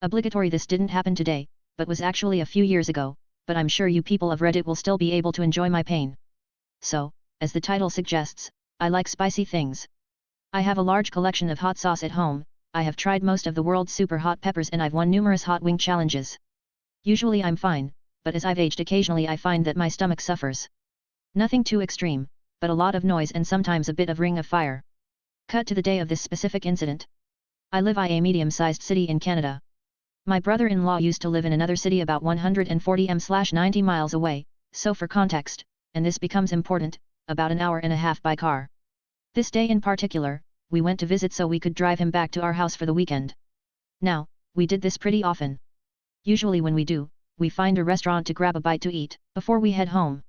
Obligatory. This didn't happen today, but was actually a few years ago, but I'm sure you people of Reddit will still be able to enjoy my pain. So, as the title suggests, I like spicy things. I have a large collection of hot sauce at home. I have tried most of the world's super hot peppers and I've won numerous hot wing challenges. Usually I'm fine, but as I've aged occasionally I find that my stomach suffers. Nothing too extreme, but a lot of noise and sometimes a bit of ring of fire. Cut to the day of this specific incident. I live in a medium-sized city in Canada. My brother-in-law used to live in another city about 140 miles away, so for context, and this becomes important, about an hour and a half by car. This day in particular, we went to visit so we could drive him back to our house for the weekend. Now, we did this pretty often. Usually when we do, we find a restaurant to grab a bite to eat, before we head home.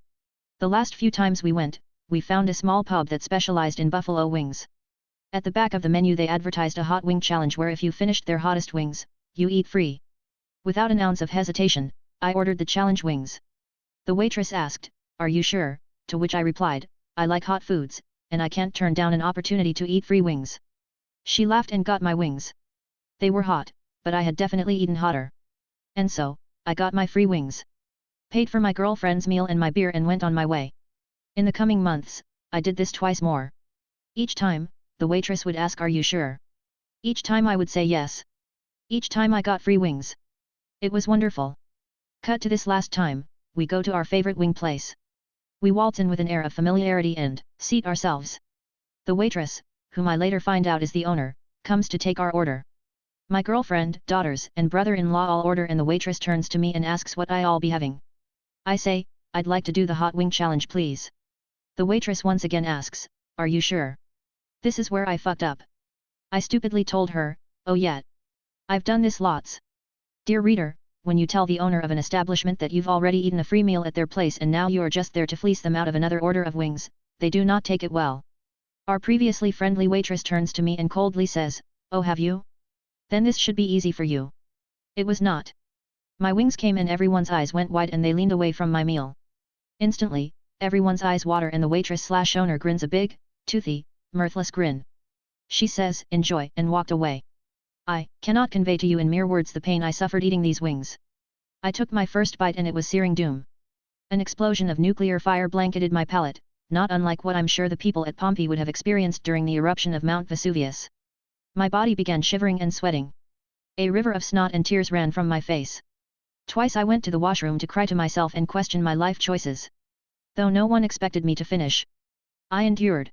The last few times we went, we found a small pub that specialized in buffalo wings. At the back of the menu they advertised a hot wing challenge where if you finished their hottest wings, you eat free. Without an ounce of hesitation, I ordered the challenge wings. The waitress asked, "Are you sure?" To which I replied, "I like hot foods, and I can't turn down an opportunity to eat free wings." She laughed and got my wings. They were hot, but I had definitely eaten hotter. And so, I got my free wings. Paid for my girlfriend's meal and my beer and went on my way. In the coming months, I did this twice more. Each time, the waitress would ask, "Are you sure?" Each time I would say yes. Each time I got free wings. It was wonderful. Cut to this last time, we go to our favorite wing place. We waltz in with an air of familiarity and seat ourselves. The waitress, whom I later find out is the owner, comes to take our order. My girlfriend, daughters, and brother-in-law all order and the waitress turns to me and asks what I'll be having. I say, "I'd like to do the hot wing challenge please." The waitress once again asks, "Are you sure?" This is where I fucked up. I stupidly told her, "Oh yeah. I've done this lots." Dear reader, when you tell the owner of an establishment that you've already eaten a free meal at their place and now you're just there to fleece them out of another order of wings, they do not take it well. Our previously friendly waitress turns to me and coldly says, "Oh, have you? Then this should be easy for you." It was not. My wings came and everyone's eyes went wide and they leaned away from my meal. Instantly, everyone's eyes water and the waitress/owner grins a big, toothy, mirthless grin. She says, "Enjoy," and walked away. I cannot convey to you in mere words the pain I suffered eating these wings. I took my first bite and it was searing doom. An explosion of nuclear fire blanketed my palate, not unlike what I'm sure the people at Pompeii would have experienced during the eruption of Mount Vesuvius. My body began shivering and sweating. A river of snot and tears ran from my face. Twice I went to the washroom to cry to myself and question my life choices. Though no one expected me to finish, I endured.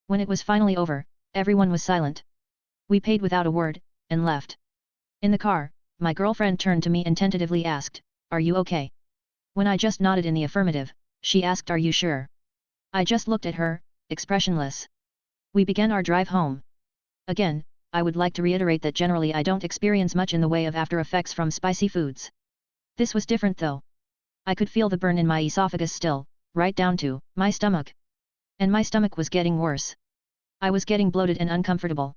When it was finally over, everyone was silent. We paid without a word, and left. In the car, my girlfriend turned to me and tentatively asked, "Are you okay?" When I just nodded in the affirmative, she asked, "Are you sure?" I just looked at her, expressionless. We began our drive home. Again, I would like to reiterate that generally I don't experience much in the way of after effects from spicy foods. This was different though. I could feel the burn in my esophagus still, right down to my stomach. And my stomach was getting worse. I was getting bloated and uncomfortable.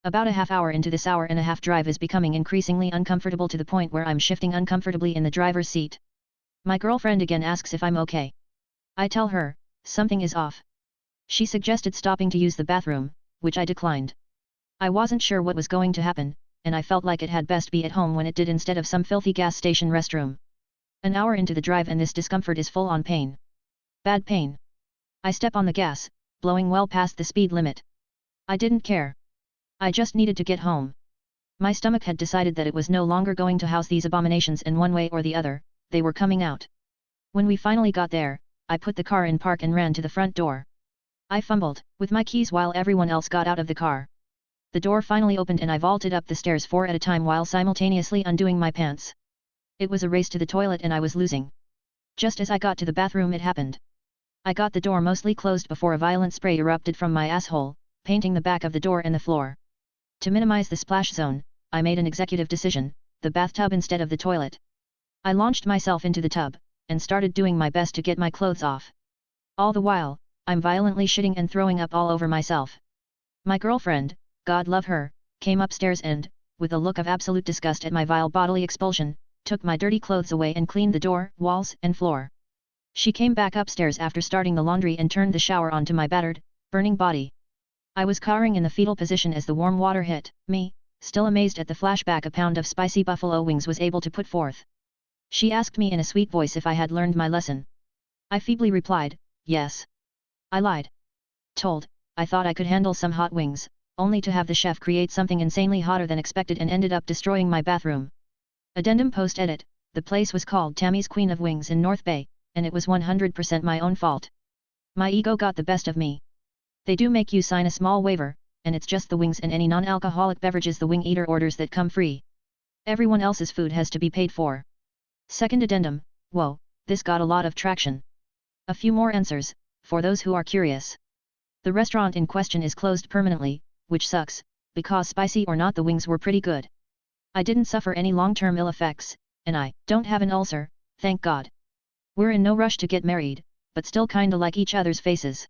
About a half hour into this hour-and-a-half drive is becoming increasingly uncomfortable to the point where I'm shifting uncomfortably in the driver's seat. My girlfriend again asks if I'm okay. I tell her, something is off. She suggested stopping to use the bathroom, which I declined. I wasn't sure what was going to happen, and I felt like it had best be at home when it did instead of some filthy gas station restroom. An hour into the drive and this discomfort is full on pain. Bad pain. I step on the gas, blowing well past the speed limit. I didn't care. I just needed to get home. My stomach had decided that it was no longer going to house these abominations and one way or the other, they were coming out. When we finally got there, I put the car in park and ran to the front door. I fumbled with my keys while everyone else got out of the car. The door finally opened and I vaulted up the stairs 4 at a time while simultaneously undoing my pants. It was a race to the toilet and I was losing. Just as I got to the bathroom it happened. I got the door mostly closed before a violent spray erupted from my asshole, painting the back of the door and the floor. To minimize the splash zone, I made an executive decision, the bathtub instead of the toilet. I launched myself into the tub, and started doing my best to get my clothes off. All the while, I'm violently shitting and throwing up all over myself. My girlfriend, God love her, came upstairs and, with a look of absolute disgust at my vile bodily expulsion, took my dirty clothes away and cleaned the door, walls, and floor. She came back upstairs after starting the laundry and turned the shower onto my battered, burning body. I was cowering in the fetal position as the warm water hit me, still amazed at the flashback a pound of spicy buffalo wings was able to put forth. She asked me in a sweet voice if I had learned my lesson. I feebly replied, yes. I lied. Told, I thought I could handle some hot wings, only to have the chef create something insanely hotter than expected and ended up destroying my bathroom. Addendum post-edit, the place was called Tammy's Queen of Wings in North Bay, and it was 100% my own fault. My ego got the best of me. They do make you sign a small waiver, and it's just the wings and any non-alcoholic beverages the wing eater orders that come free. Everyone else's food has to be paid for. Second addendum, whoa, this got a lot of traction. A few more answers, for those who are curious. The restaurant in question is closed permanently, which sucks, because spicy or not the wings were pretty good. I didn't suffer any long-term ill effects, and I don't have an ulcer, thank God. We're in no rush to get married, but still kinda like each other's faces.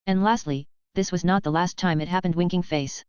And lastly, this was not the last time it happened. Winking face.